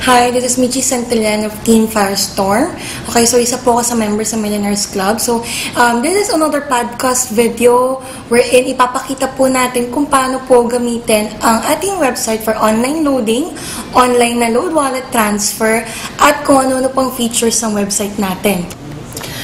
Hi, this is Michi Santillan of Team Firestorm. Okay, so isa po ako sa member sa Millionaires Club. So, this is another podcast video wherein ipapakita po natin kung paano po gamitin ang ating website for online loading, online na load wallet transfer, at kung ano-ano pang features ng website natin.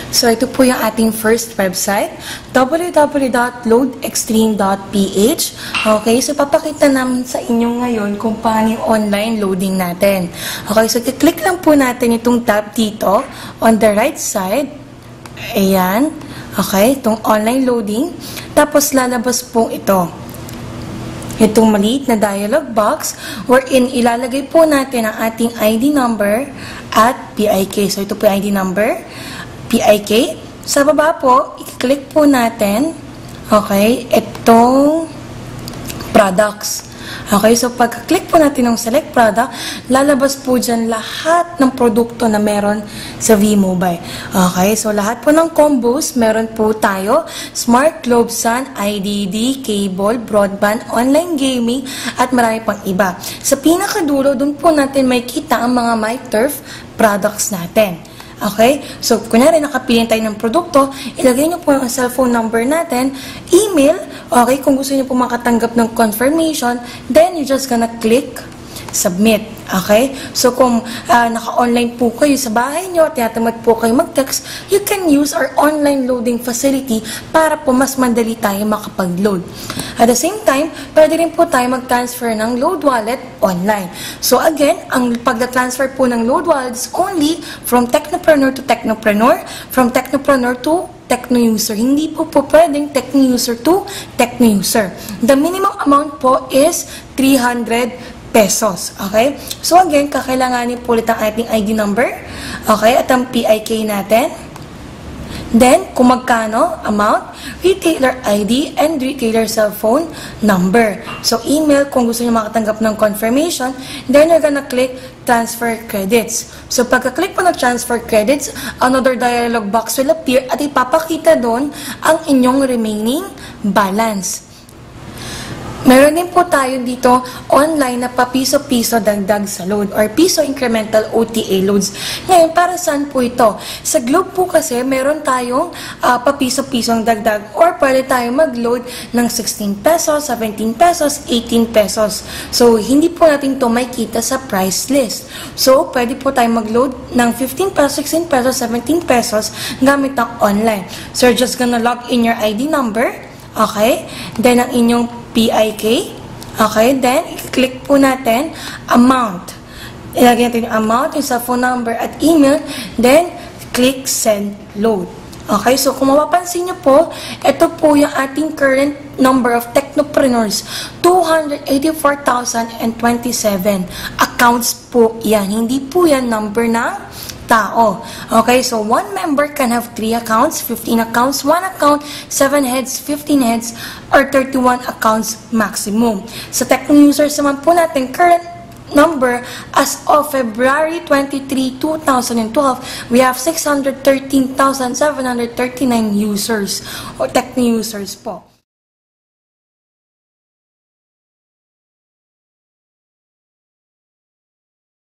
So, ito po yung ating first website, www.loadextreme.ph. Okay, so papakita namin sa inyo ngayon kung paano yung online loading natin. Okay, so click lang po natin itong tab dito on the right side. Ayan. Okay, itong online loading. Tapos lalabas po ito. Itong maliit na dialog box wherein ilalagay po natin ang ating ID number at PIK. So, ito po yung ID number. PIK. Sa baba po, i-click po natin, okay, itong products. Okay, so pagka-click po natin ng select product, lalabas po dyan lahat ng produkto na meron sa V-Mobile. Okay, so lahat po ng combos, meron po tayo, Smart Globe Sun, IDD, cable, broadband, online gaming, at marami pang iba. Sa pinakadulo, dun po natin may kita ang mga MyTurf products natin. Okay? So, kunyari nakapili tayo ng produkto, ilagay nyo po yung cellphone number natin, email, okay? Kung gusto nyo po makatanggap ng confirmation, then you're just gonna click submit. Okay? So, kung naka-online po kayo sa bahay nyo, tinatamad po kayo mag-text, you can use our online loading facility para po mas madali tayo makapag-load. At the same time, pwede rin po tayo mag-transfer ng load wallet online. So, again, ang pag-transfer po ng load wallet is only from technopreneur to technopreneur, from technopreneur to techno-user. Hindi po pwedeng techno-user to techno-user. The minimum amount po is 300 pesos. Okay? So, again, kakailanganin po ulit ang ating ID number. Okay? At ang PIK natin. Then, kung magkano, amount, retailer ID, and retailer cell phone number. So, email kung gusto nyo makatanggap ng confirmation. Then, you're gonna click transfer credits. So, pagka-click po ng transfer credits, another dialog box will appear at ipapakita doon ang inyong remaining balance. Meron din po tayo dito online na papiso-piso dagdag sa load or piso incremental OTA loads. Ngayon, para saan po ito? Sa Globe po kasi, meron tayong papiso-pisong dagdag or pwede tayo mag-load ng 16 pesos, 17 pesos, 18 pesos. So, hindi po natin ito makita sa price list. So, pwede po tayo mag-load ng 15 pesos, 16 pesos, 17 pesos gamit ng online. So, you're just gonna log in your ID number. Okay? Then, ang inyong PIK. Okay? Then, i-click po natin amount. Ilagay natin yung amount, yung cell phone number, at email. Then, click send load. Okay? So, kung mapapansin nyo po, ito po yung ating current number of technopreneurs. 284,027 accounts po yan. Hindi po yan number ng tao. Okay, so one member can have 3 accounts, 15 accounts, 1 account, 7 heads, 15 heads, or 31 accounts maximum. Sa techno-users naman po natin, current number as of February 23, 2012, we have 613,739 users or techno-users po.